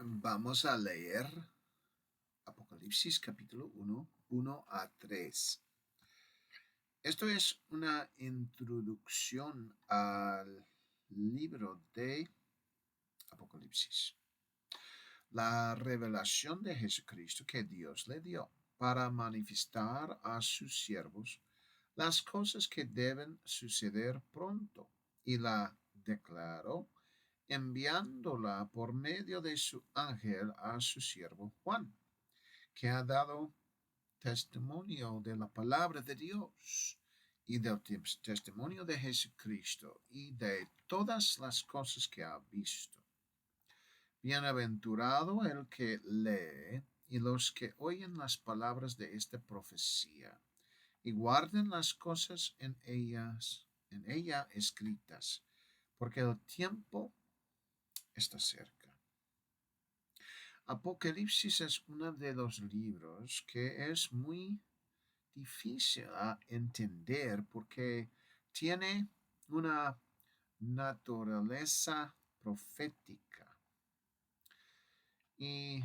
Vamos a leer Apocalipsis capítulo 1, 1 a 3. Esto es una introducción al libro de Apocalipsis. La revelación de Jesucristo que Dios le dio para manifestar a sus siervos las cosas que deben suceder pronto, y la declaró enviándola por medio de su ángel a su siervo Juan, que ha dado testimonio de la palabra de Dios y del testimonio de Jesucristo y de todas las cosas que ha visto. Bienaventurado el que lee y los que oyen las palabras de esta profecía y guarden las cosas en ella escritas, porque el tiempo está cerca. Apocalipsis es uno de los libros que es muy difícil a entender porque tiene una naturaleza profética y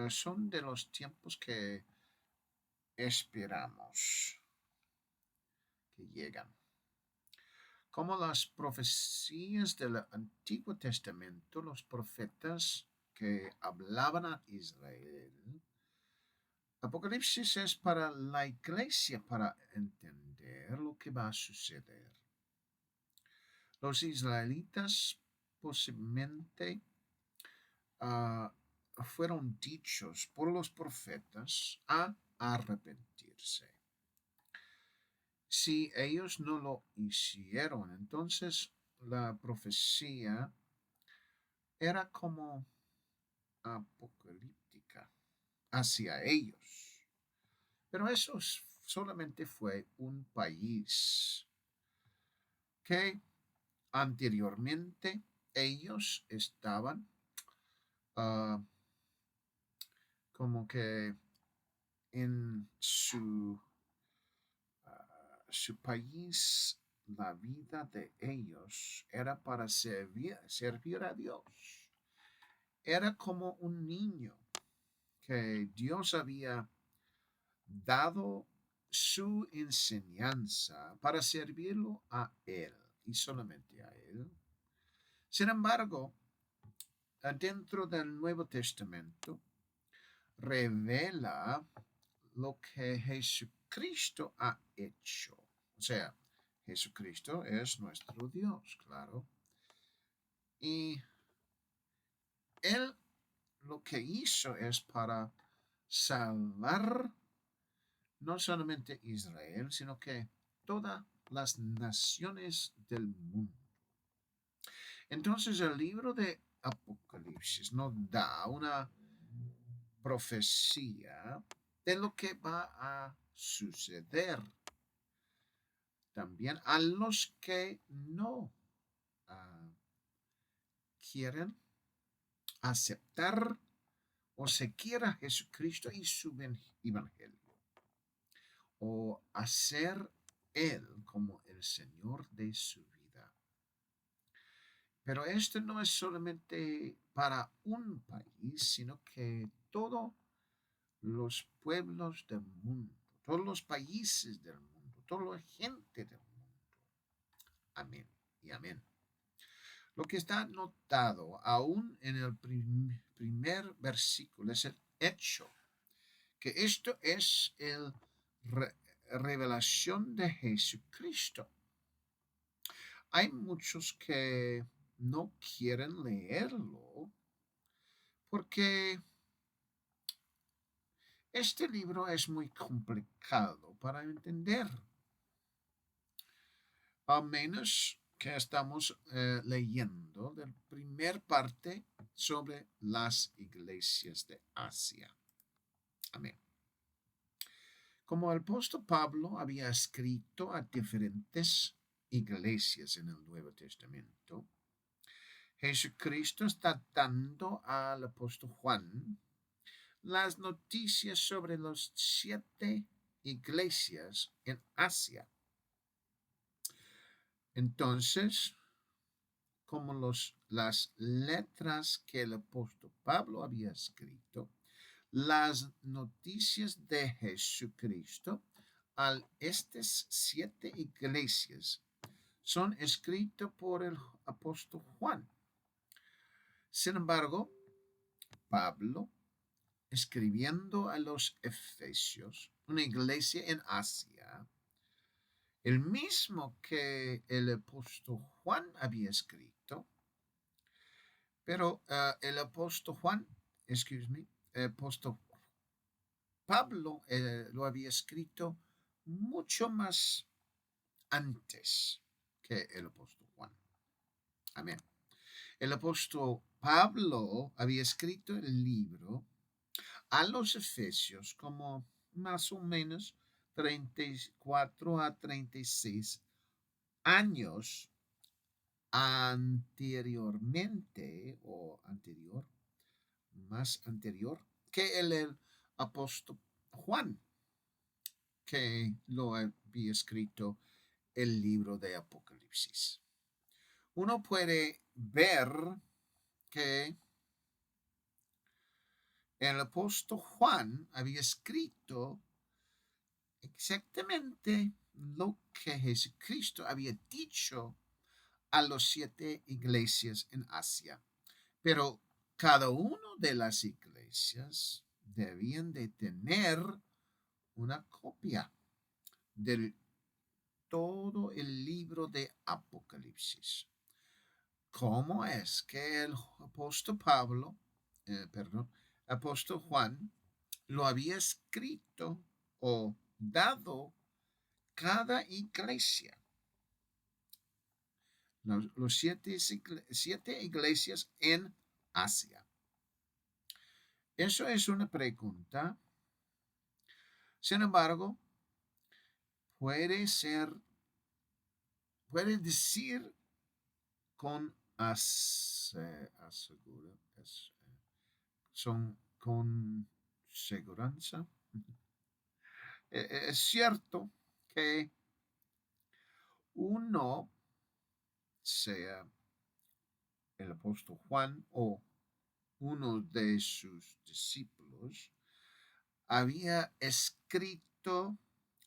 son de los tiempos que esperamos que llegan. Como las profecías del Antiguo Testamento, los profetas que hablaban a Israel, Apocalipsis es para la iglesia para entender lo que va a suceder. Los israelitas posiblemente fueron dichos por los profetas a arrepentirse. Si ellos no lo hicieron, entonces la profecía era como apocalíptica hacia ellos. Pero eso solamente fue un país que anteriormente ellos estaban como que en su país, la vida de ellos era para servir a Dios. Era como un niño que Dios había dado su enseñanza para servirlo a Él y solamente a Él. Sin embargo, dentro del Nuevo Testamento, revela lo que Jesucristo ha hecho. O sea, Jesucristo es nuestro Dios, claro. Y Él lo que hizo es para salvar no solamente Israel, sino que todas las naciones del mundo. Entonces el libro de Apocalipsis nos da una profecía de lo que va a suceder. También a los que no quieren aceptar o seguir a Jesucristo y su evangelio, o hacer Él como el Señor de su vida. Pero esto no es solamente para un país, sino que todos los pueblos del mundo, todos los países del mundo, toda la gente del mundo. Amén y amén. Lo que está anotado aún en el primer versículo es el hecho, que esto es la revelación de Jesucristo. Hay muchos que no quieren leerlo porque este libro es muy complicado para entender. A menos que estamos leyendo la primera parte sobre las iglesias de Asia. Amén. Como el apóstol Pablo había escrito a diferentes iglesias en el Nuevo Testamento, Jesucristo está dando al apóstol Juan las noticias sobre las 7 iglesias en Asia. Entonces, como las letras que el apóstol Pablo había escrito, las noticias de Jesucristo a estas 7 iglesias son escritas por el apóstol Juan. Sin embargo, Pablo, escribiendo a los Efesios, una iglesia en Asia, el mismo que el apóstol Juan había escrito, pero el apóstol Juan, el apóstol Pablo lo había escrito mucho más antes que el apóstol Juan. Amén. El apóstol Pablo había escrito el libro a los Efesios como más o menos 34 a 36 años anteriormente más anterior que el apóstol Juan, que lo había escrito el libro de Apocalipsis. Uno puede ver que el apóstol Juan había escrito exactamente lo que Jesucristo había dicho a las 7 iglesias en Asia. Pero cada una de las iglesias debían de tener una copia de todo el libro de Apocalipsis. ¿Cómo es que el apóstol Juan lo había escrito o dado cada iglesia? Los 7 iglesias en Asia. Eso es una pregunta. Sin embargo, puede decir con con seguridad. Es cierto que uno, sea el apóstol Juan o uno de sus discípulos, había escrito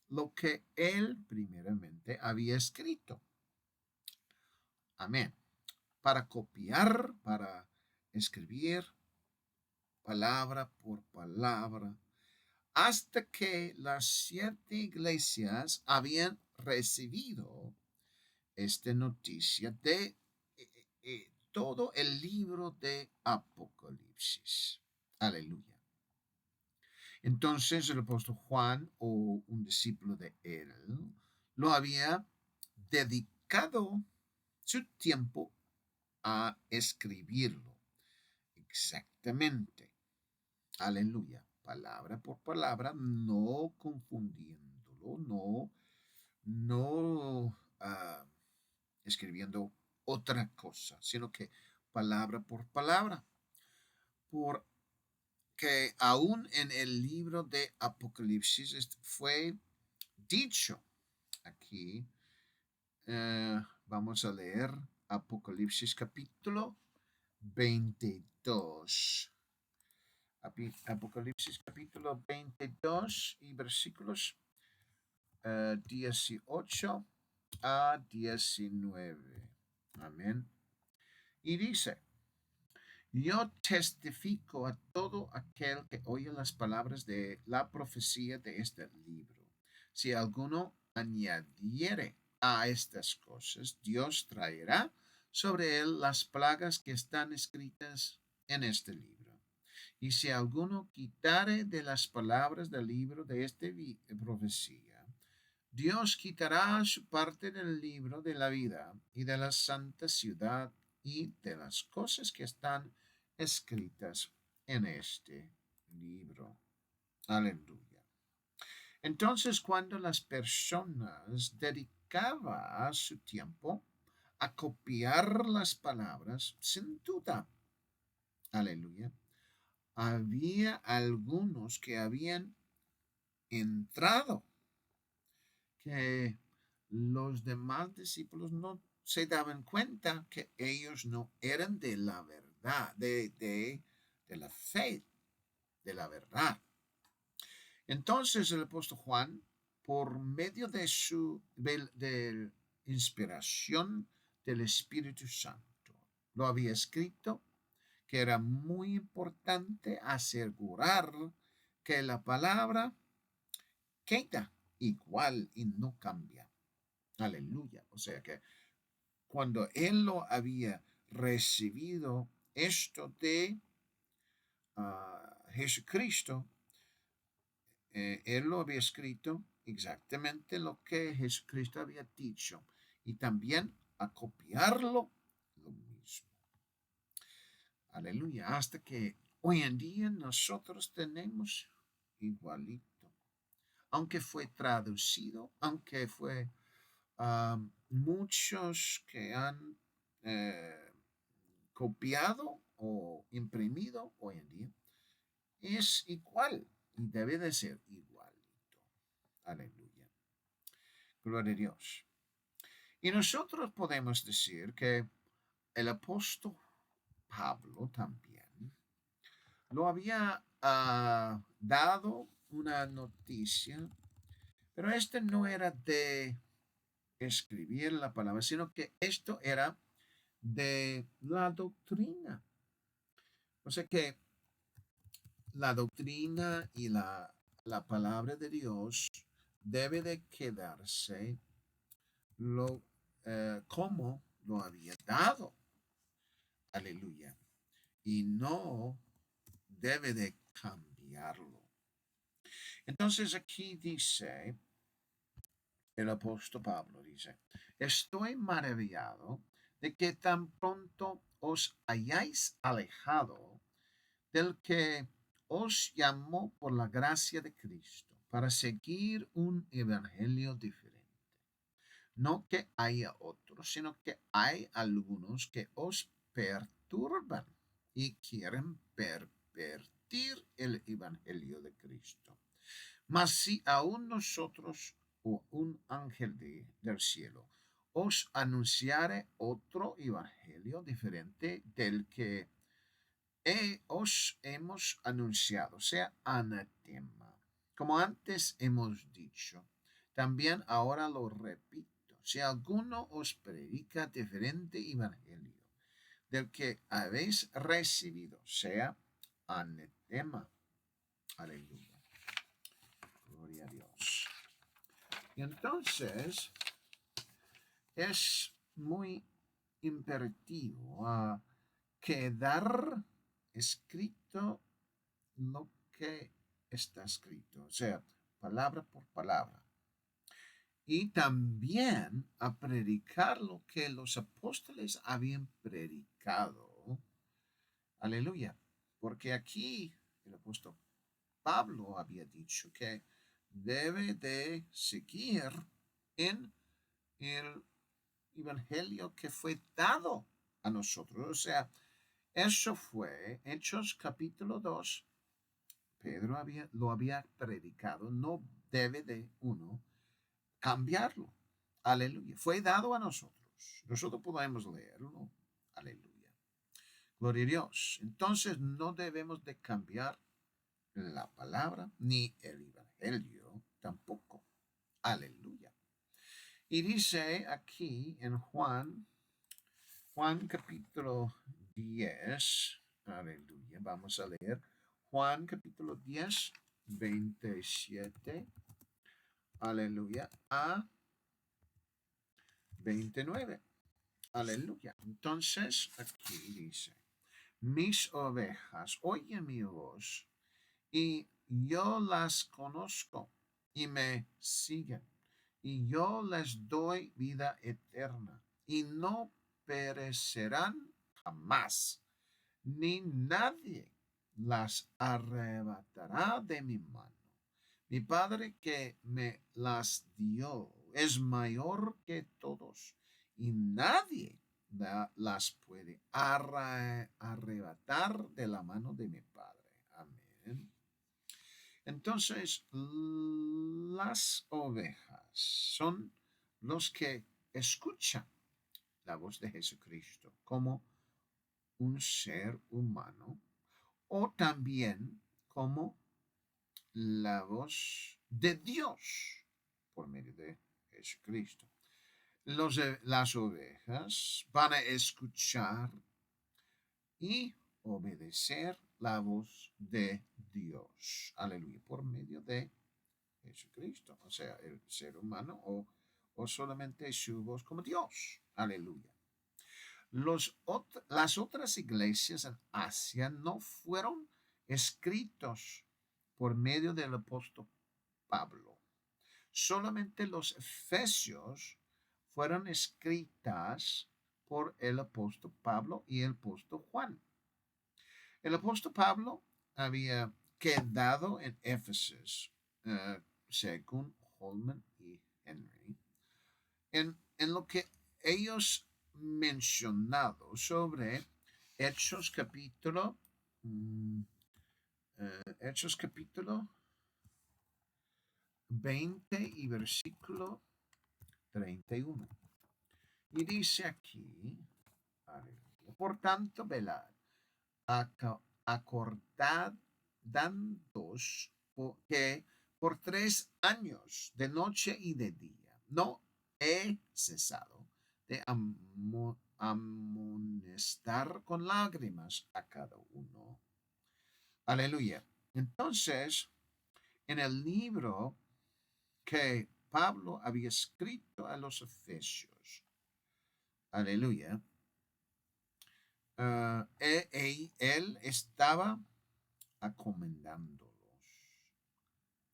lo que él primeramente había escrito. Amén. Para copiar, para escribir palabra por palabra, hasta que las 7 iglesias habían recibido esta noticia de todo el libro de Apocalipsis. Aleluya. Entonces el apóstol Juan, o un discípulo de él, lo había dedicado su tiempo a escribirlo exactamente. Aleluya. Palabra por palabra, no confundiéndolo, no escribiendo otra cosa, sino que palabra por palabra. Porque aún en el libro de Apocalipsis fue dicho aquí, vamos a leer Apocalipsis capítulo 22. Apocalipsis capítulo 22 y versículos 18 a 19. Amén. Y dice: yo testifico a todo aquel que oye las palabras de la profecía de este libro. Si alguno añadiere a estas cosas, Dios traerá sobre él las plagas que están escritas en este libro. Y si alguno quitare de las palabras del libro de esta profecía, Dios quitará su parte del libro de la vida y de la santa ciudad y de las cosas que están escritas en este libro. Aleluya. Entonces, cuando las personas dedicaban su tiempo a copiar las palabras, sin duda, aleluya, había algunos que habían entrado que los demás discípulos no se daban cuenta que ellos no eran de la verdad, de la fe, de la verdad. Entonces el apóstol Juan, por medio de inspiración del Espíritu Santo, lo había escrito que era muy importante asegurar que la palabra queda igual y no cambia. Aleluya. O sea que cuando él lo había recibido esto de Jesucristo, él lo había escrito exactamente lo que Jesucristo había dicho y también a copiarlo lo mismo. Aleluya, hasta que hoy en día nosotros tenemos igualito, aunque fue traducido, aunque fue muchos que han copiado o imprimido hoy en día, es igual y debe de ser igualito. Aleluya. Gloria a Dios. Y nosotros podemos decir que el apóstol Pablo también lo había dado una noticia, pero este no era de escribir la palabra, sino que esto era de la doctrina. O sea que la doctrina y la palabra de Dios debe de quedarse como lo había dado. Aleluya. Y no debe de cambiarlo. Entonces aquí dice, el apóstol Pablo dice, estoy maravillado de que tan pronto os hayáis alejado del que os llamó por la gracia de Cristo para seguir un evangelio diferente. No que haya otros, sino que hay algunos que os perturban y quieren pervertir el evangelio de Cristo. Mas si aún nosotros o un ángel del cielo os anunciare otro evangelio diferente del que os hemos anunciado, sea anatema. Como antes hemos dicho, también ahora lo repito. Si alguno os predica diferente evangelio del que habéis recibido, sea anatema. Aleluya. Gloria a Dios. Y entonces es muy imperativo quedar escrito lo que está escrito, o sea, palabra por palabra. Y también a predicar lo que los apóstoles habían predicado. Aleluya. Porque aquí el apóstol Pablo había dicho que debe de seguir en el evangelio que fue dado a nosotros. O sea, eso fue Hechos capítulo 2. Pedro lo había predicado. No debe de uno cambiarlo. Aleluya. Fue dado a nosotros. Nosotros podemos leerlo. Aleluya. Gloria a Dios. Entonces no debemos de cambiar la palabra ni el evangelio tampoco. Aleluya. Y dice aquí en Juan capítulo 10, aleluya, vamos a leer Juan capítulo 10, 27, aleluya, a 29, aleluya. Entonces aquí dice, mis ovejas oyen mi voz y yo las conozco y me siguen y yo les doy vida eterna y no perecerán jamás, ni nadie las arrebatará de mi mano. Mi Padre que me las dio es mayor que todos y nadie las puede arrebatar de la mano de mi Padre. Amén. Entonces, las ovejas son los que escuchan la voz de Jesucristo como un ser humano o también como la voz de Dios por medio de Jesucristo. Las ovejas van a escuchar y obedecer la voz de Dios. Aleluya. Por medio de Jesucristo. O sea, el ser humano o solamente su voz como Dios. Aleluya. Las otras iglesias en Asia no fueron escritos por medio del apóstol Pablo. Solamente los Efesios fueron escritas por el apóstol Pablo y el apóstol Juan. El apóstol Pablo había quedado en Éfeso, según Holman y Henry, en lo que ellos mencionado sobre Hechos capítulo, Hechos capítulo 20 y versículo 31. Y dice aquí, por tanto, velad, acordad dándos que por 3 años, de noche y de día, no he cesado de amonestar con lágrimas a cada uno. Aleluya. Entonces, en el libro que Pablo había escrito a los Efesios, aleluya, él estaba acomendándolos,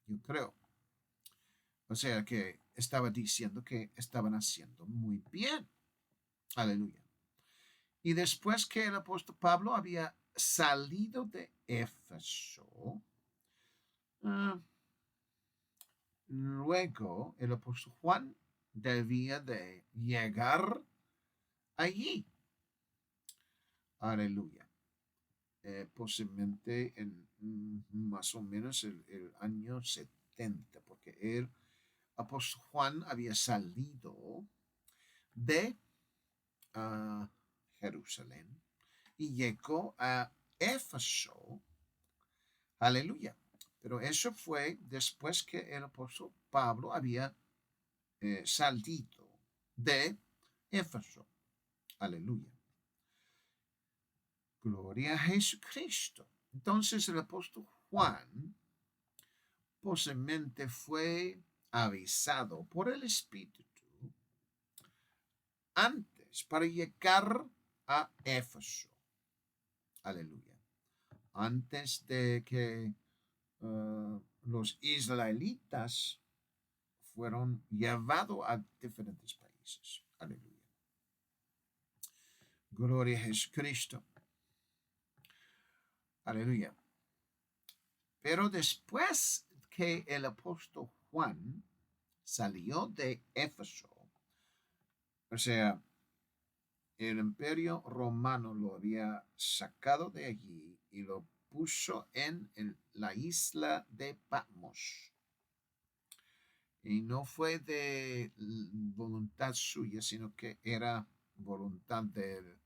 yo creo. O sea que estaba diciendo que estaban haciendo muy bien. Aleluya. Y después que el apóstol Pablo había salido de Éfeso, luego el apóstol Juan debía de llegar allí. Aleluya. Posiblemente en más o menos el año 70, porque el apóstol Juan había salido de Jerusalén y llegó a Éfeso. Aleluya. Pero eso fue después que el apóstol Pablo había salido de Éfeso. Aleluya. Gloria a Jesucristo. Entonces el apóstol Juan posiblemente fue avisado por el Espíritu antes para llegar a Éfeso. Aleluya. Antes de que los israelitas fueron llevados a diferentes países. Aleluya. Gloria a Jesucristo. Aleluya. Pero después que el apóstol Juan salió de Éfeso, o sea, el imperio romano lo había sacado de allí y lo puso en la isla de Patmos. Y no fue de voluntad suya, sino que era voluntad del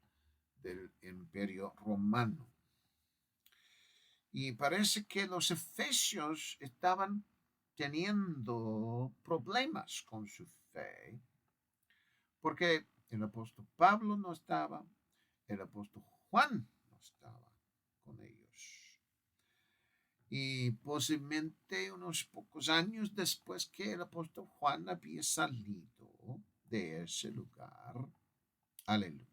imperio romano. Y parece que los efesios estaban teniendo problemas con su fe, porque el apóstol Pablo no estaba, el apóstol Juan no estaba con ellos. Y posiblemente unos pocos años después que el apóstol Juan había salido de ese lugar, aleluya,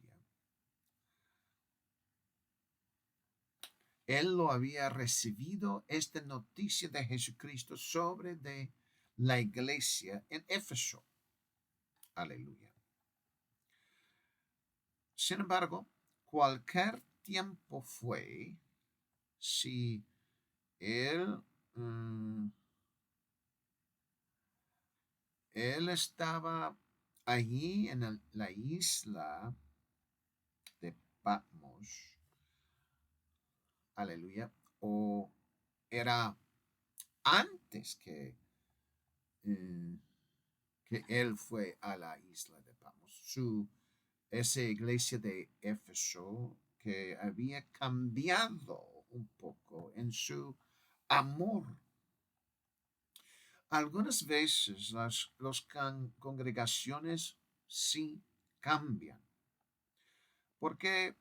él lo había recibido esta noticia de Jesucristo sobre de la iglesia en Éfeso. Aleluya. Sin embargo, cualquier tiempo fue, si él, él estaba allí en la isla de Patmos, aleluya, o era antes que él fue a la isla de Patmos. esa iglesia de Éfeso que había cambiado un poco en su amor. Algunas veces las congregaciones sí cambian, porque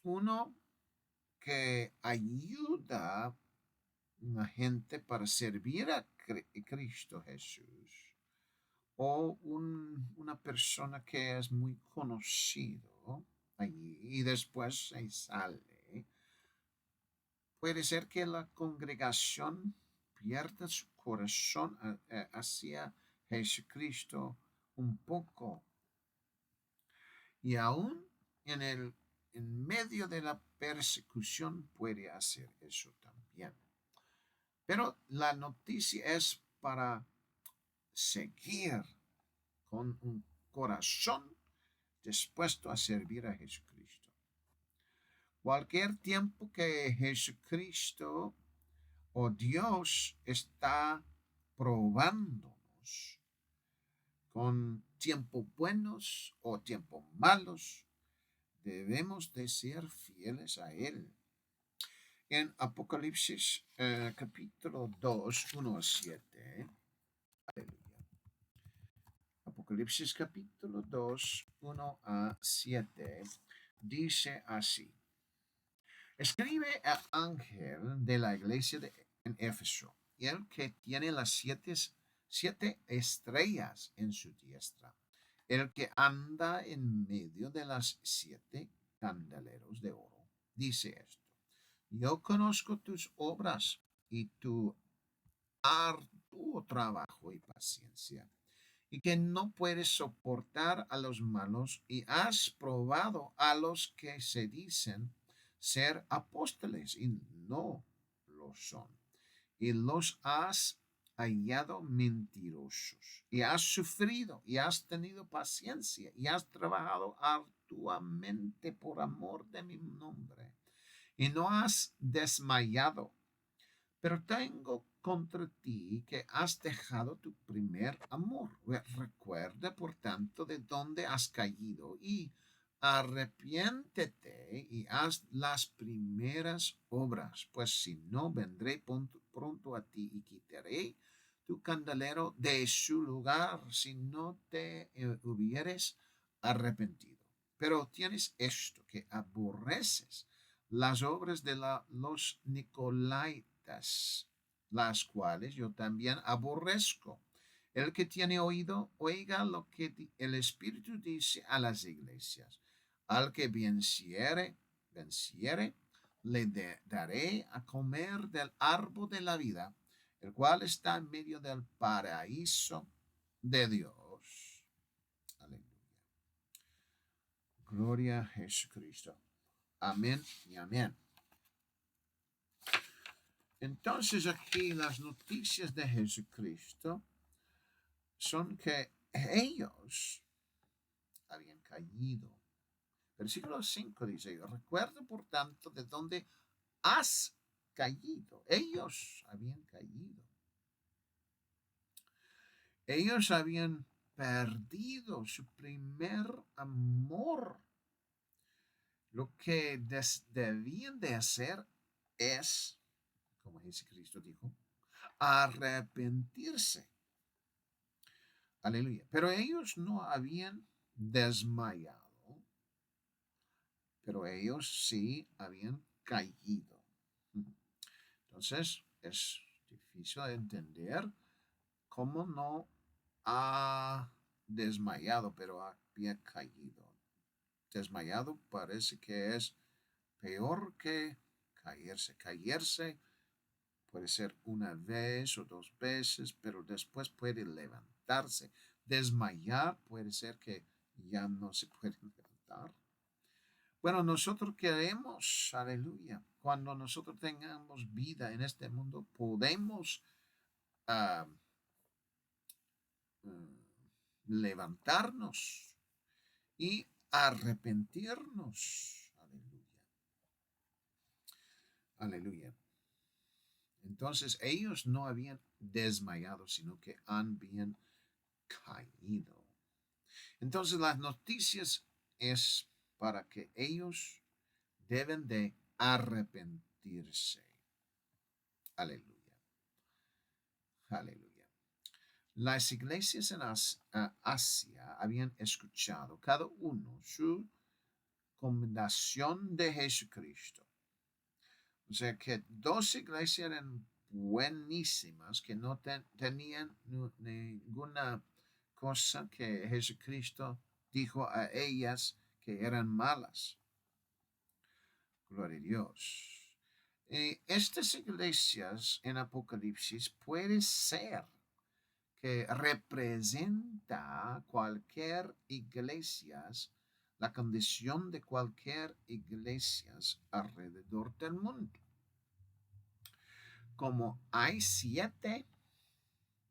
uno que ayuda a la gente para servir a Cristo Jesús, o una persona que es muy conocido allí y después se sale, puede ser que la congregación pierda su corazón hacia Jesucristo un poco. Y aún en medio de la persecución puede hacer eso también. Pero la noticia es para seguir con un corazón dispuesto a servir a Jesucristo. Cualquier tiempo que Jesucristo o Dios está probándonos con tiempos buenos o tiempos malos, debemos de ser fieles a Él. En Apocalipsis capítulo 2, 1 a 7, aleluya. Apocalipsis capítulo 2, 1 a 7, dice así. Escribe al ángel de la iglesia en Éfeso, el que tiene las siete estrellas en su diestra, el que anda en medio de las siete candeleros de oro. Dice esto: yo conozco tus obras y tu arduo trabajo y paciencia, y que no puedes soportar a los malos, y has probado a los que se dicen ser apóstoles y no lo son, y los has hallado mentirosos, y has sufrido y has tenido paciencia y has trabajado arduamente por amor de mi nombre, y no has desmayado. Pero tengo contra ti que has dejado tu primer amor. Recuerda, por tanto, de dónde has caído y arrepiéntete y haz las primeras obras, pues si no, vendré pronto a ti y quitaré tu candelero de su lugar si no te hubieres arrepentido. Pero tienes esto, que aborreces las obras de los Nicolaitas, las cuales yo también aborrezco. El que tiene oído, oiga lo que el Espíritu dice a las iglesias. Al que venciere, le daré a comer del árbol de la vida, el cual está en medio del paraíso de Dios. Aleluya. Gloria a Jesucristo. Amén y amén. Entonces aquí las noticias de Jesucristo son que ellos habían caído. Versículo 5 dice: recuerda por tanto de dónde has caído. Ellos habían caído. Ellos habían perdido su primer amor. Lo que debían de hacer es, como Jesucristo dijo, arrepentirse. Aleluya. Pero ellos no habían desmayado, pero ellos sí habían caído. Entonces es difícil de entender cómo no ha desmayado, pero había caído. Desmayado parece que es peor que caerse. Caerse puede ser una vez o dos veces, pero después puede levantarse. Desmayar puede ser que ya no se puede levantar. Bueno, nosotros queremos, aleluya, cuando nosotros tengamos vida en este mundo, podemos uh, levantarnos y arrepentirnos. Aleluya. Aleluya. Entonces ellos no habían desmayado, sino que habían caído. Entonces las noticias es para que ellos deben de arrepentirse. Aleluya. Aleluya. Las iglesias en Asia habían escuchado cada uno su condenación de Jesucristo. O sea que dos iglesias eran buenísimas, que no tenían ninguna cosa que Jesucristo dijo a ellas que eran malas. Gloria a Dios. Estas iglesias en Apocalipsis puede ser que representa cualquier iglesia, la condición de cualquier iglesia alrededor del mundo. Como hay 7,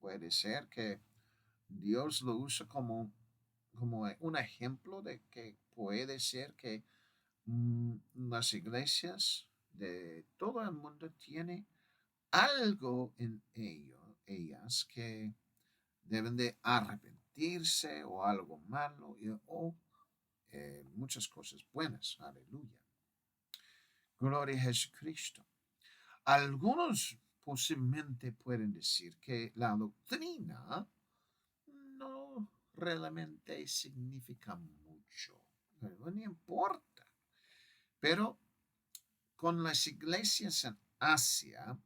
puede ser que Dios lo usa como un ejemplo de que puede ser que las iglesias de todo el mundo tienen algo en ellas que deben de arrepentirse o algo malo o muchas cosas buenas. Aleluya. Gloria a Jesucristo. Algunos posiblemente pueden decir que la doctrina no realmente significa mucho. No importa. Pero con las iglesias en Asia,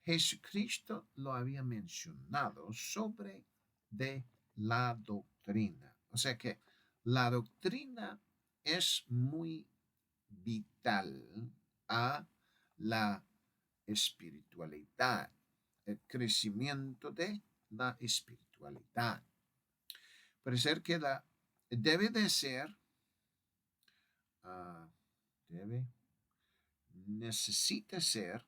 Jesucristo lo había mencionado sobre de la doctrina. O sea que la doctrina es muy vital a la espiritualidad, el crecimiento de la espiritualidad. Puede ser que debe de ser, uh, debe, necesita ser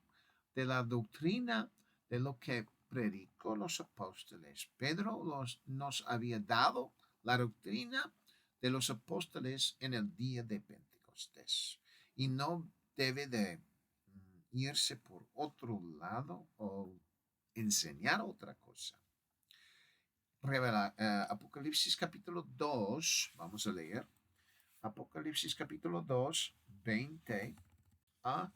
de la doctrina de lo que predicó los apóstoles. Pedro nos había dado la doctrina de los apóstoles en el día de Pentecostés y no debe de irse por otro lado o enseñar otra cosa. Apocalipsis capítulo 2, vamos a leer. Apocalipsis capítulo 2, 20 a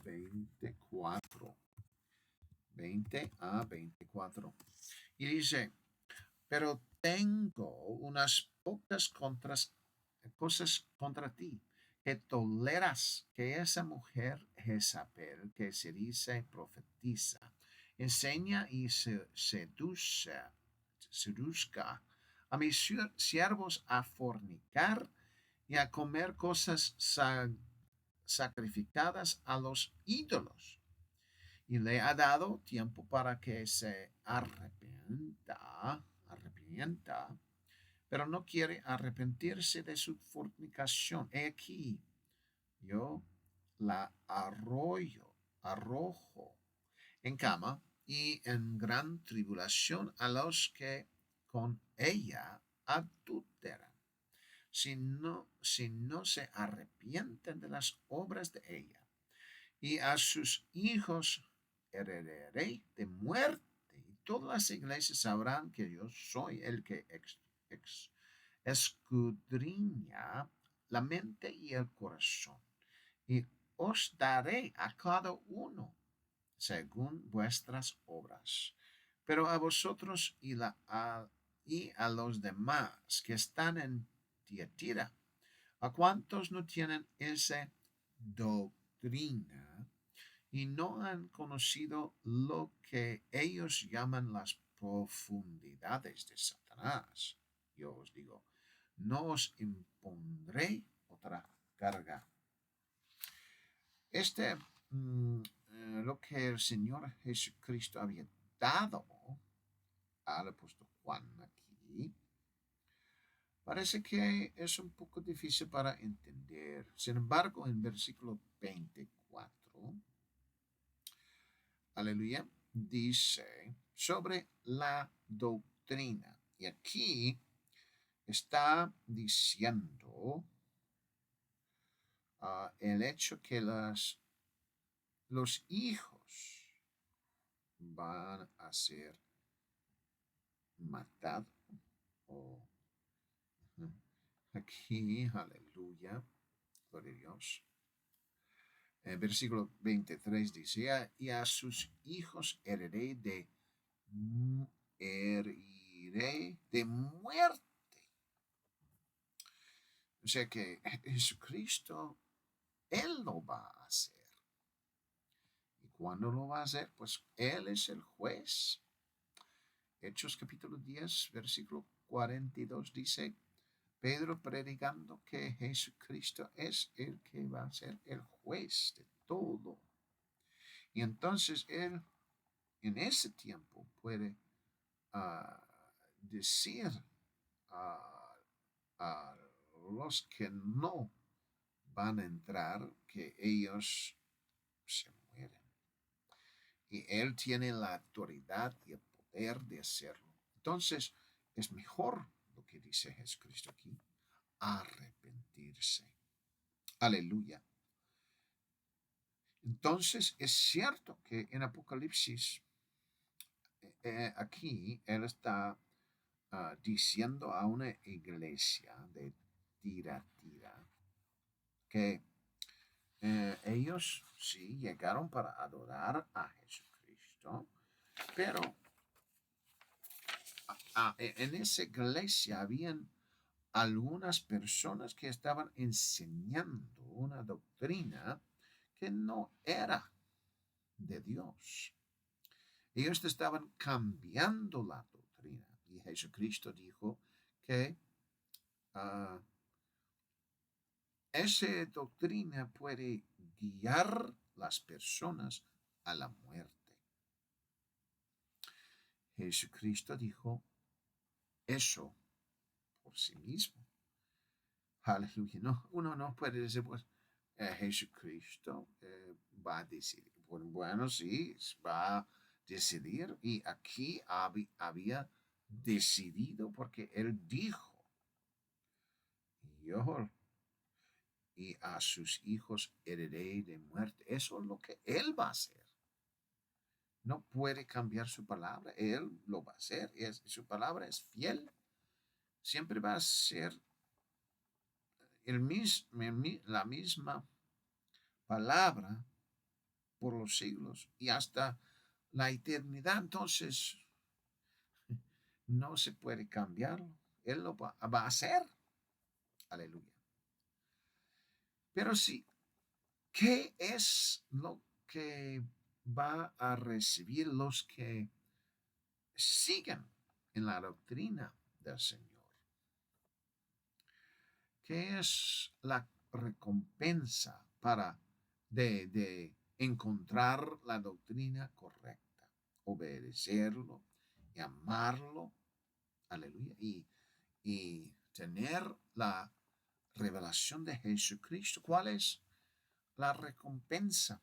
24. 20 a 24. Y dice, pero tengo unas pocas cosas contra ti, que toleras que esa mujer Jezabel, que se dice profetiza, enseña y seduzca a mis siervos a fornicar y a comer cosas sacrificadas a los ídolos. Y le ha dado tiempo para que se arrepienta, pero no quiere arrepentirse de su fornicación. He aquí, yo la arrojo en cama y en gran tribulación a los que con ella adulteran, si no se arrepienten de las obras de ella, y a sus hijos heredaré de muerte. Y todas las iglesias sabrán que yo soy el que escudriña la mente y el corazón. Y os daré a cada uno según vuestras obras. Pero a vosotros y a los demás que están en Tiatira, a cuantos no tienen esa doctrina y no han conocido lo que ellos llaman las profundidades de Satanás, yo os digo, no os impondré otra carga. Lo que el Señor Jesucristo había dado al apóstol Juan aquí, parece que es un poco difícil para entender. Sin embargo, en versículo 24, aleluya, dice sobre la doctrina. Y aquí está diciendo el hecho que los hijos van a ser matados o Aquí, aleluya, gloria a Dios. Versículo 23 dice, y a sus hijos heriré de muerte. O sea que Jesucristo, Él lo va a hacer. ¿Y cuándo lo va a hacer? Pues Él es el juez. Hechos capítulo 10, versículo 42 dice, Pedro predicando que Jesucristo es el que va a ser el juez de todo. Y entonces Él en ese tiempo puede decir a los que no van a entrar que ellos se mueren. Y Él tiene la autoridad y el poder de hacerlo. Entonces, es mejor lo que dice Jesucristo aquí, arrepentirse. Aleluya. Entonces, es cierto que en Apocalipsis, aquí Él está diciendo a una iglesia de Tiratira que ellos sí llegaron para adorar a Jesucristo, pero en esa iglesia habían algunas personas que estaban enseñando una doctrina que no era de Dios. Ellos estaban cambiando la doctrina y Jesucristo dijo que esa doctrina puede guiar las personas a la muerte. Jesucristo dijo eso por sí mismo. Aleluya. No, uno no puede decir, pues, Jesucristo va a decidir. Bueno, sí, va a decidir. Y aquí había decidido porque él dijo, yo y a sus hijos heredaré de muerte. Eso es lo que él va a hacer. No puede cambiar su palabra. Él lo va a hacer. Su palabra es fiel. Siempre va a ser la misma palabra por los siglos y hasta la eternidad. Entonces, no se puede cambiarlo. Él lo va a hacer. Aleluya. Pero sí, ¿qué es lo que va a recibir los que siguen en la doctrina del Señor? ¿Qué es la recompensa de encontrar la doctrina correcta? Obedecerlo y amarlo. Aleluya. Y tener la revelación de Jesucristo. ¿Cuál es la recompensa?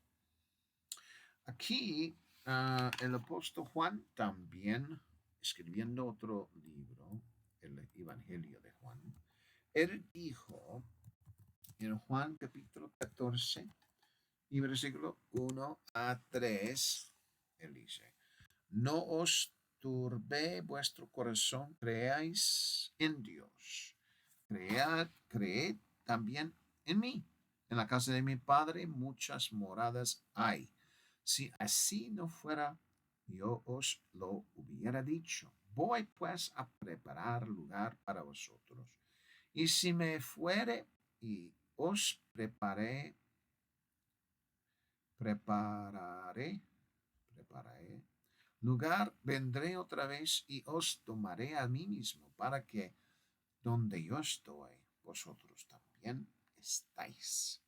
Aquí el apóstol Juan también, escribiendo otro libro, el Evangelio de Juan, él dijo en Juan capítulo 14 y versículo 1 a 3, él dice, no os turbe vuestro corazón, creáis en Dios, creed también en mí. En la casa de mi Padre muchas moradas hay. Si así no fuera, yo os lo hubiera dicho. Voy pues a preparar lugar para vosotros. Y si me fuere y os prepararé lugar, vendré otra vez y os tomaré a mí mismo, para que donde yo estoy, vosotros también estáis.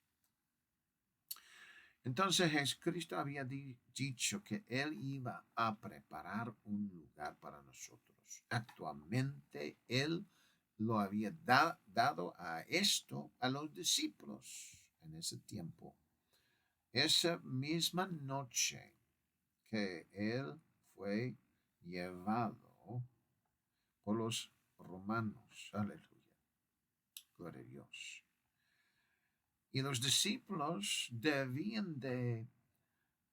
Entonces Jesucristo había dicho que Él iba a preparar un lugar para nosotros. Actualmente Él lo había dado a esto a los discípulos en ese tiempo. Esa misma noche que Él fue llevado por los romanos. Aleluya. Gloria a Dios. Y los discípulos debían de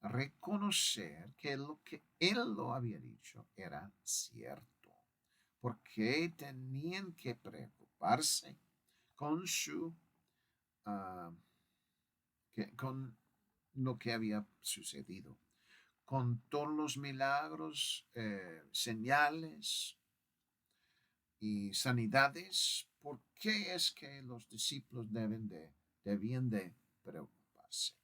reconocer que lo que Él lo había dicho era cierto. Porque tenían que preocuparse con su ah, con lo que había sucedido, con todos los milagros, señales y sanidades. ¿Por qué es que los discípulos debían de preocuparse?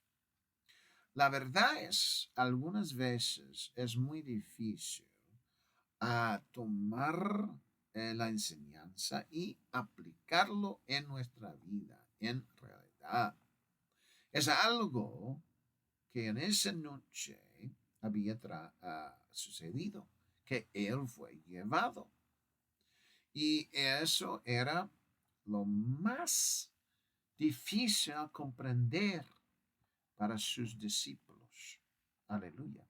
La verdad es, algunas veces es muy difícil tomar la enseñanza y aplicarlo en nuestra vida, en realidad. Es algo que en esa noche había sucedido, que él fue llevado. Y eso era lo más difícil a comprender para sus discípulos. Aleluya.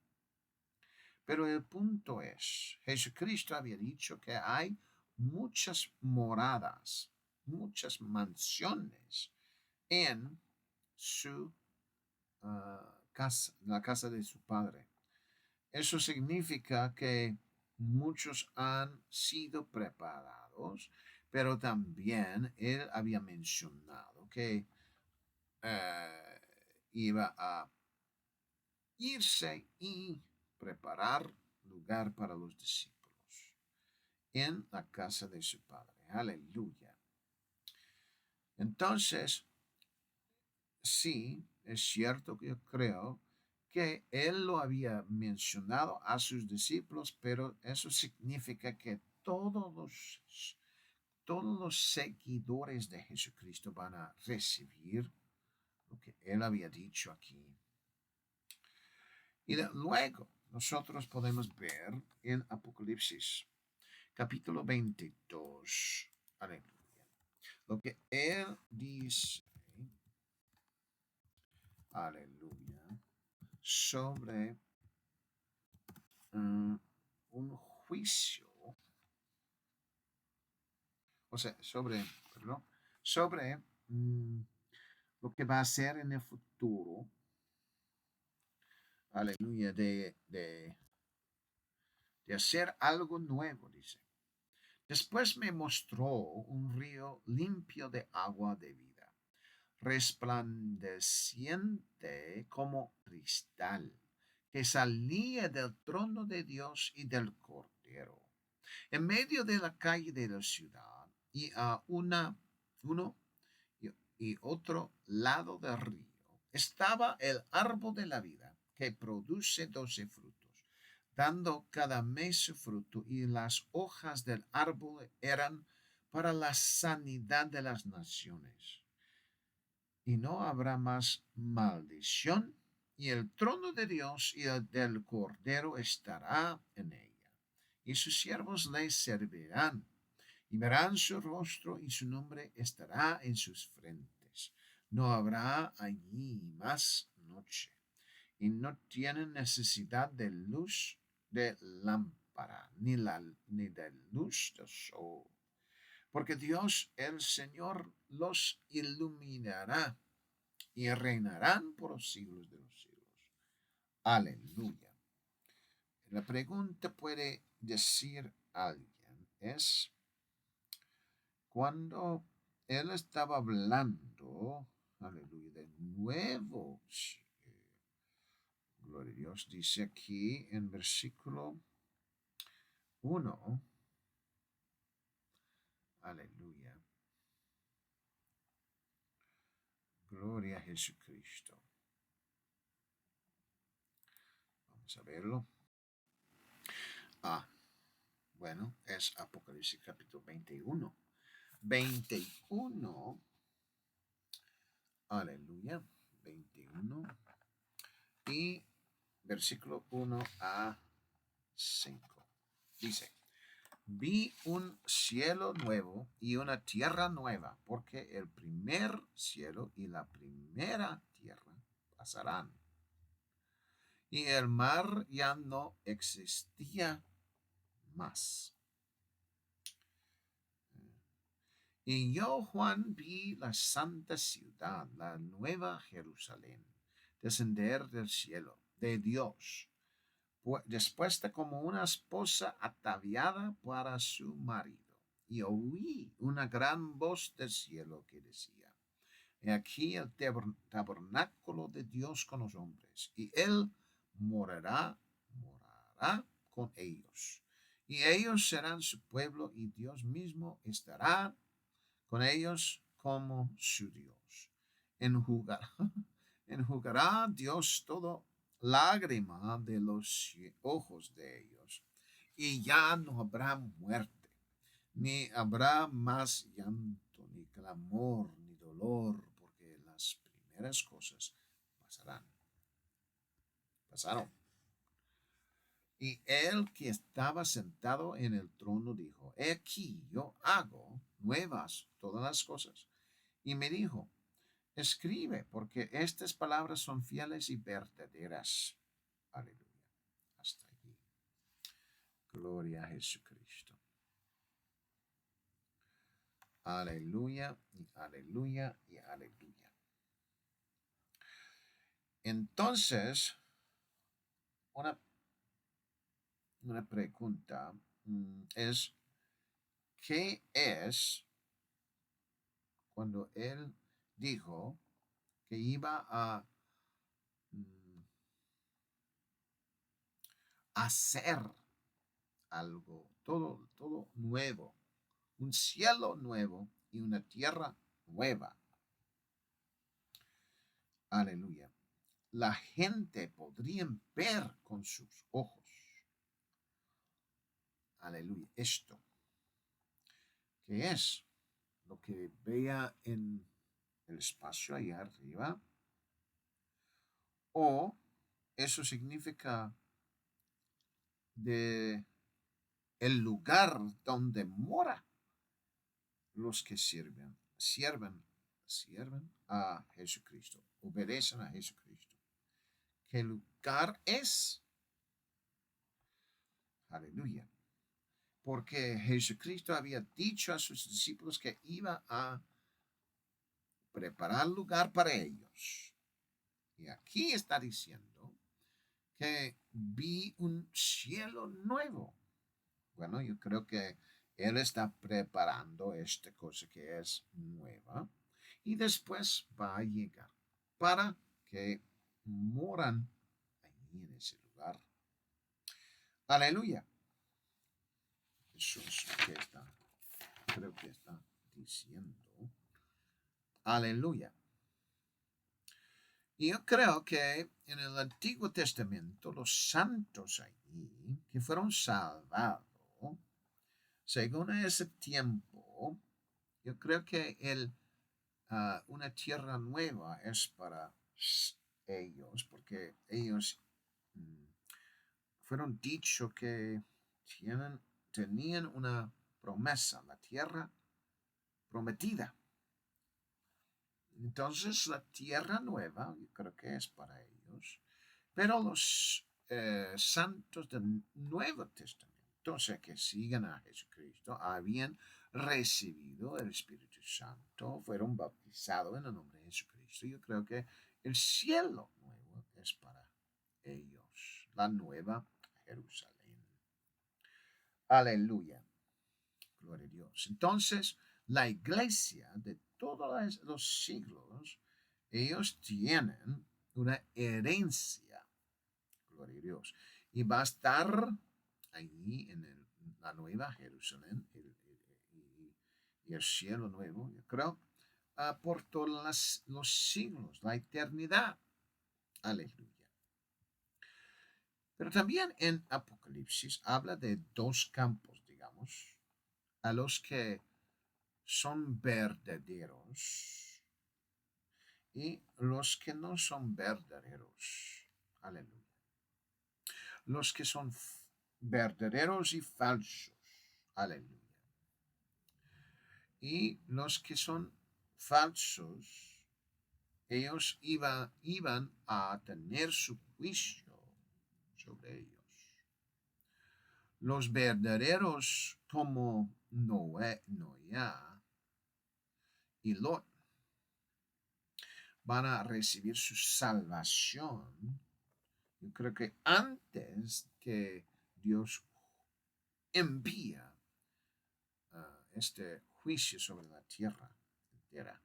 Pero el punto es, Jesucristo había dicho que hay muchas moradas, muchas mansiones en su casa, la casa de su padre. Eso significa que muchos han sido preparados, pero también él había mencionado que iba a irse y preparar lugar para los discípulos en la casa de su padre. Aleluya. Entonces, sí, es cierto que yo creo que él lo había mencionado a sus discípulos, pero eso significa que todos los seguidores de Jesucristo van a recibir lo que él había dicho aquí. Y luego nosotros podemos ver en Apocalipsis capítulo 22, aleluya, lo que él dice, aleluya, sobre un juicio, o sea, sobre lo que va a ser en el futuro, aleluya, de hacer algo nuevo, dice. Después me mostró un río limpio de agua de vida, resplandeciente como cristal, que salía del trono de Dios y del Cordero. En medio de la calle de la ciudad y a uno y otro lado del río estaba el árbol de la vida que produce 12 frutos, dando cada mes su fruto, y las hojas del árbol eran para la sanidad de las naciones. Y no habrá más maldición, y el trono de Dios y el del Cordero estará en ella, y sus siervos le servirán, y verán su rostro, y su nombre estará en sus frentes. No habrá allí más noche, y no tienen necesidad de luz de lámpara, ni de luz del sol, porque Dios el Señor los iluminará, y reinarán por los siglos de los siglos. Aleluya. La pregunta puede decir alguien es, cuando él estaba hablando, aleluya, de nuevo, gloria a Dios, dice aquí en versículo 1, aleluya, gloria a Jesucristo. Vamos a verlo. Bueno, es Apocalipsis capítulo 21. 21, aleluya, 21 y versículo 1 a 5. Dice, vi un cielo nuevo y una tierra nueva, porque el primer cielo y la primera tierra pasarán, y el mar ya no existía más. Y yo, Juan, vi la santa ciudad, la nueva Jerusalén, descender del cielo, de Dios, dispuesta como una esposa ataviada para su marido. y oí una gran voz del cielo que decía: He aquí el tabernáculo de Dios con los hombres, y él morará con ellos. Y ellos serán su pueblo, y Dios mismo estará con ellos como su Dios. Enjugará, enjugará Dios todo lágrima de los ojos de ellos, y ya no habrá muerte, ni habrá más llanto, ni clamor, ni dolor, porque las primeras cosas pasaron. Y el que estaba sentado en el trono dijo: He aquí, yo hago nuevas todas las cosas. Y me dijo: Escribe, porque estas palabras son fieles y verdaderas. Aleluya. Hasta aquí. Gloria a Jesucristo. Aleluya y aleluya y aleluya. Entonces, una, una pregunta es, ¿qué es cuando él dijo que iba a mm, hacer algo, todo nuevo, un cielo nuevo y una tierra nueva? Aleluya. La gente podría ver con sus ojos. Aleluya. Esto, ¿qué es? Lo que vea en el espacio allá arriba. O eso significa de el lugar donde mora los que sirven a Jesucristo, obedecen a Jesucristo. ¿Qué lugar es? Aleluya. Porque Jesucristo había dicho a sus discípulos que iba a preparar lugar para ellos. Y aquí está diciendo que vi un cielo nuevo. Bueno, yo creo que Él está preparando esta cosa que es nueva y después va a llegar para que moran allí en ese lugar. Aleluya. Eso es lo que creo que está diciendo. Aleluya. Y yo creo que en el Antiguo Testamento los santos allí que fueron salvados, según ese tiempo, yo creo que una tierra nueva es para ellos, porque ellos mm, fueron dicho que tenían una promesa, la tierra prometida. Entonces la tierra nueva, yo creo que es para ellos, pero los santos del Nuevo Testamento, o sea, que siguen a Jesucristo, habían recibido el Espíritu Santo, fueron bautizados en el nombre de Jesucristo. Yo creo que el cielo nuevo es para ellos, la nueva Jerusalén. Aleluya. Gloria a Dios. Entonces, la iglesia de todos los siglos, ellos tienen una herencia. Gloria a Dios. Y va a estar allí en la nueva Jerusalén y el cielo nuevo, yo creo, por todos los siglos, la eternidad. Aleluya. Pero también en Apocalipsis habla de dos campos, digamos, a los que son verdaderos y los que no son verdaderos. Aleluya. Los que son verdaderos y falsos. Aleluya. Y los que son falsos, ellos iban a tener su juicio sobre ellos. Los verdaderos como Noé y Lot van a recibir su salvación. Yo creo que antes que Dios envía este juicio sobre la tierra entera.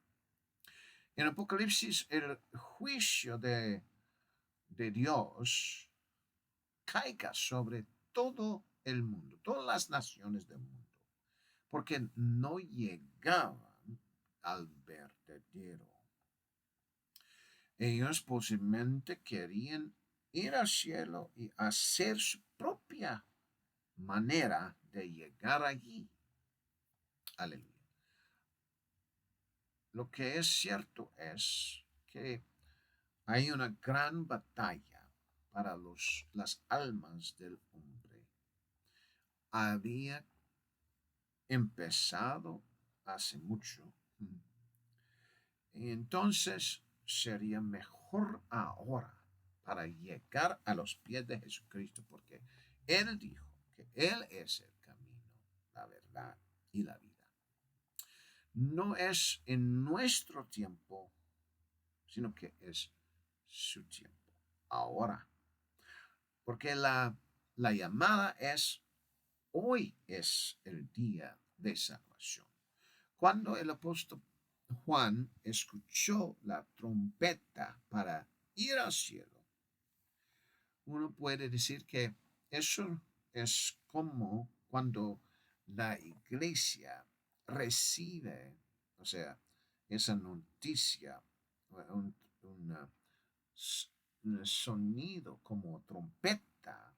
En Apocalipsis, el juicio de Dios caiga sobre todo el mundo, todas las naciones del mundo, porque no llegaban al verdadero. Ellos posiblemente querían ir al cielo y hacer su propia manera de llegar allí. Aleluya. Lo que es cierto es que hay una gran batalla para las almas del hombre. Había empezado hace mucho. Y entonces sería mejor ahora para llegar a los pies de Jesucristo, porque Él dijo que Él es el camino, la verdad y la vida. No es en nuestro tiempo, sino que es su tiempo, ahora. Porque la llamada es, hoy es el día de salvación. Cuando el apóstol Juan escuchó la trompeta para ir al cielo, uno puede decir que eso es como cuando la iglesia recibe, o sea, esa noticia, un, una, un sonido como trompeta,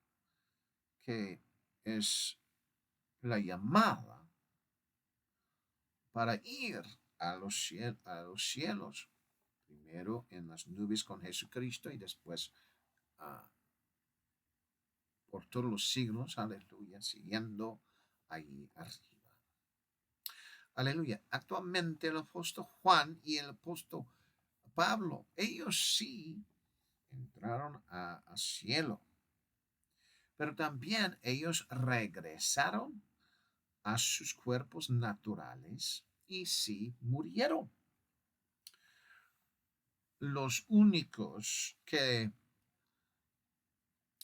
que es la llamada para ir a los cielos, primero en las nubes con Jesucristo y después uh, por todos los siglos, aleluya, siguiendo allí arriba. Aleluya. Actualmente el apóstol Juan y el apóstol Pablo, ellos sí entraron al cielo, pero también ellos regresaron a sus cuerpos naturales y sí murieron. Los únicos que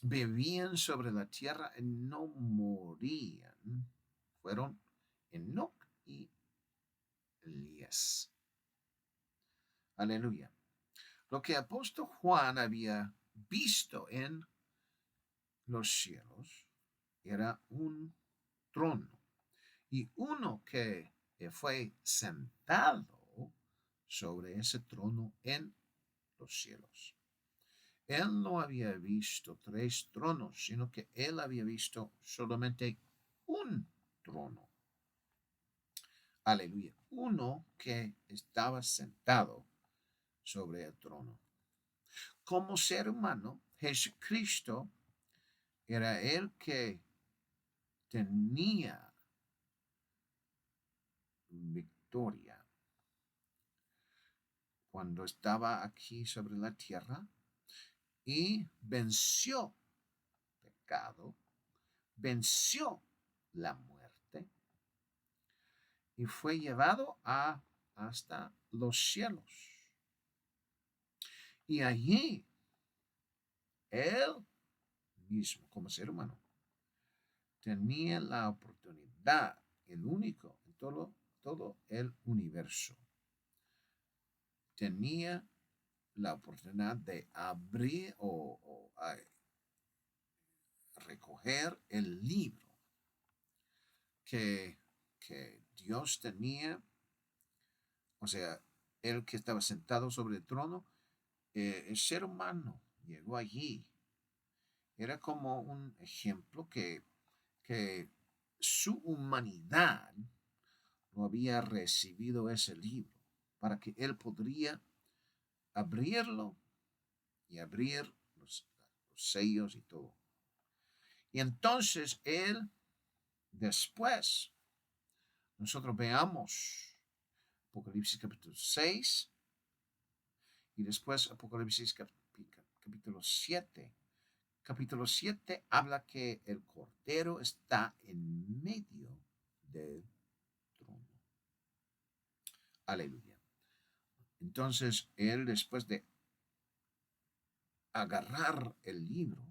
vivían sobre la tierra y no morían fueron Enoc y Elías. Aleluya. Lo que apóstol Juan había visto en los cielos era un trono y uno que fue sentado sobre ese trono en los cielos. Él no había visto 3 tronos, sino que él había visto solamente un trono. Aleluya. Uno que estaba sentado sobre el trono. Como ser humano, Jesucristo era el que tenía victoria cuando estaba aquí sobre la tierra y venció pecado, venció la muerte y fue llevado hasta los cielos. Y allí él mismo, como ser humano, tenía la oportunidad, el único en todo el universo, tenía la oportunidad de abrir o recoger el libro que, que Dios tenía, o sea, el que estaba sentado sobre el trono, el ser humano llegó allí. Era como un ejemplo que su humanidad no había recibido ese libro para que él podría abrirlo y abrir los sellos y todo. Y entonces él, después, nosotros veamos Apocalipsis capítulo 6 y después Apocalipsis capítulo 7. Capítulo 7 habla que el Cordero está en medio del trono. Aleluya. Entonces él, después de agarrar el libro,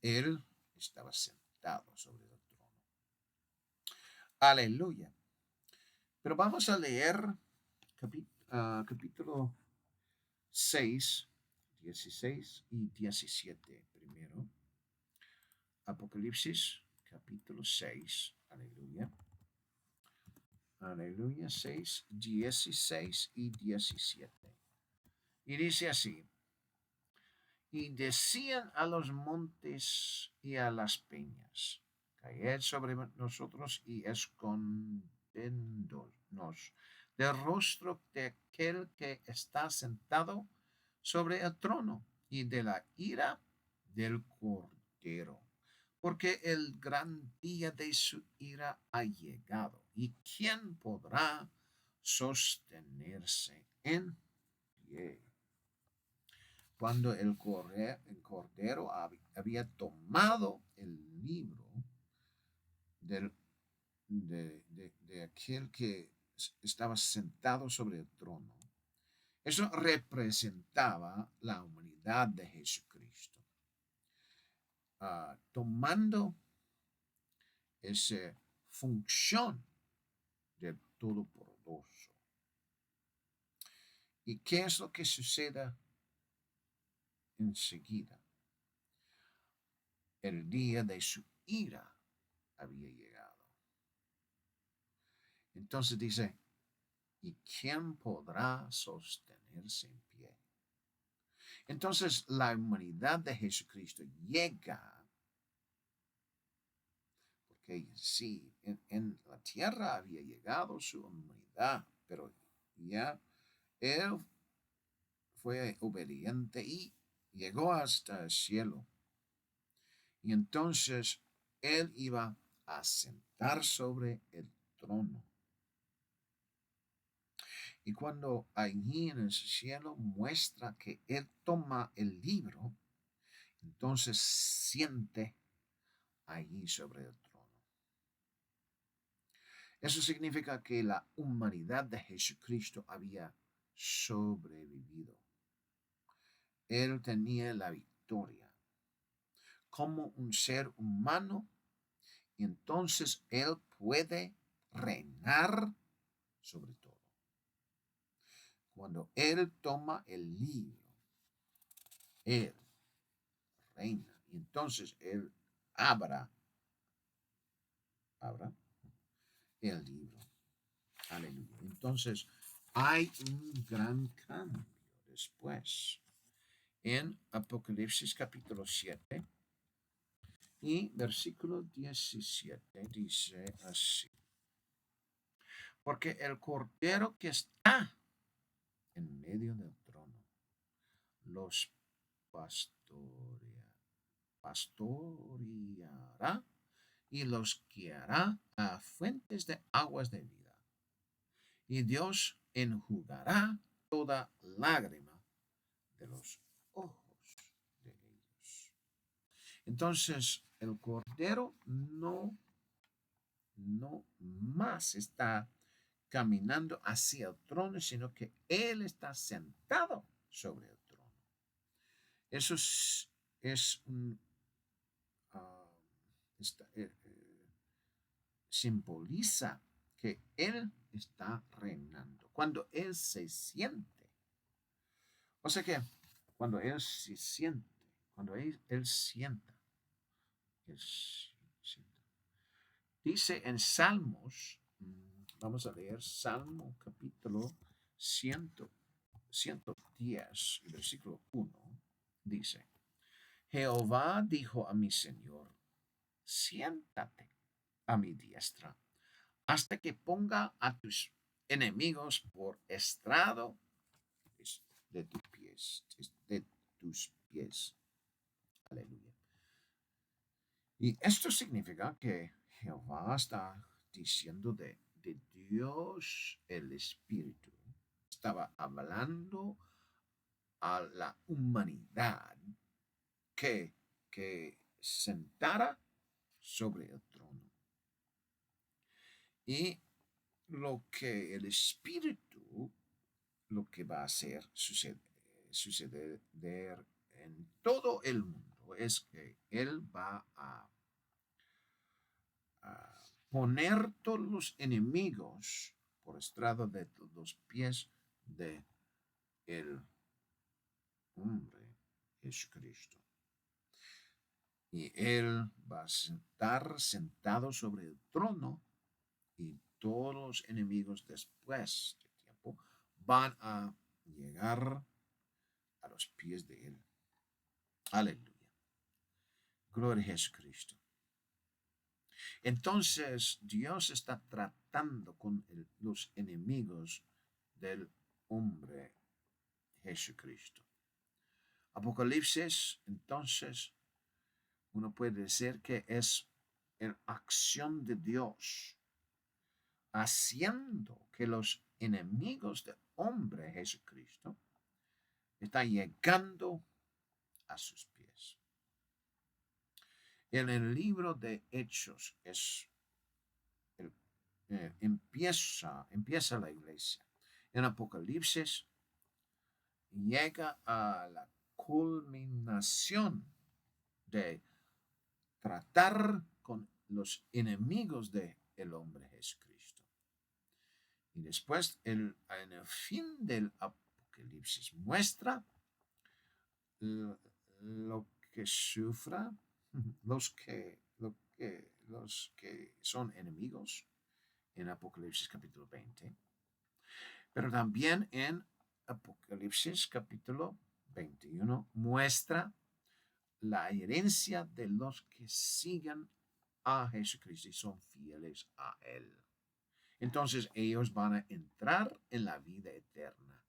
él estaba sentado sobre el trono. Aleluya. Pero vamos a leer capítulo 6, 16 y 17 primero. Apocalipsis, capítulo 6. Aleluya. Aleluya, 6, 16 y 17. Y dice así: y decían a los montes y a las peñas: caed sobre nosotros y escondednos del rostro de aquel que está sentado sobre el trono y de la ira del Cordero. Porque el gran día de su ira ha llegado. ¿Y quién podrá sostenerse en pie? Cuando el Cordero había tomado el libro del, de aquel que estaba sentado sobre el trono, eso representaba la humanidad de Jesucristo. Tomando esa función del Todopoderoso. ¿Y qué es lo que sucede enseguida? El día de su ira había llegado. Entonces dice: ¿y quién podrá sostenerse en pie? Entonces la humanidad de Jesucristo llega, porque sí, en la tierra había llegado su humanidad, pero ya él fue obediente y llegó hasta el cielo. Y entonces él iba a sentar sobre el trono. Y cuando allí en el cielo muestra que él toma el libro, entonces siente allí sobre el trono. Eso significa que la humanidad de Jesucristo había sobrevivido. Él tenía la victoria como un ser humano, y entonces él puede reinar sobre todo. Cuando él toma el libro, él reina, y entonces él abra el libro. Aleluya. Entonces hay un gran cambio después. En Apocalipsis capítulo 7 y versículo 17 dice así: porque el Cordero que está en medio del trono los pastoreará y los guiará a fuentes de aguas de vida. Y Dios enjugará toda lágrima de los ojos de ellos. Entonces, el Cordero no más está caminando hacia el trono, sino que Él está sentado sobre el trono. Eso es un simboliza que Él está reinando. Cuando Él se siente, o sea que cuando Él se siente, cuando él sienta, dice en Salmos, vamos a leer Salmo capítulo 110, versículo 1, dice: Jehová dijo a mi Señor: siéntate a mi diestra, hasta que ponga a tus enemigos por estrado de tus pies, de tus pies. Aleluya. Y esto significa que Jehová está diciendo de Dios el Espíritu. Estaba hablando a la humanidad que sentara sobre el trono. Y lo que el Espíritu, lo que va a hacer suceder en todo el mundo es que Él va a poner todos los enemigos por estrado de los pies de el hombre Jesucristo. Y Él va a estar sentado sobre el trono y todos los enemigos después de tiempo van a llegar a los pies de Él. Aleluya. Gloria a Jesucristo. Entonces Dios está tratando con los enemigos del hombre Jesucristo. Apocalipsis, entonces, uno puede decir que es la acción de Dios haciendo que los enemigos del hombre Jesucristo están llegando a sus pies. En el libro de Hechos empieza la iglesia. En Apocalipsis llega a la culminación de tratar con los enemigos del hombre Jesucristo. Y después, en el fin del Apocalipsis, muestra lo que sufra los que son enemigos en Apocalipsis capítulo 20, pero también en Apocalipsis capítulo 21 muestra la herencia de los que siguen a Jesucristo y son fieles a Él. Entonces ellos van a entrar en la vida eterna,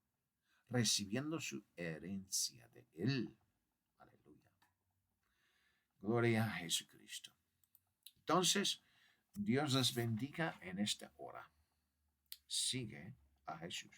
recibiendo su herencia de Él. Aleluya. Gloria a Jesucristo. Entonces, Dios les bendiga en esta hora. Sigue a Jesús.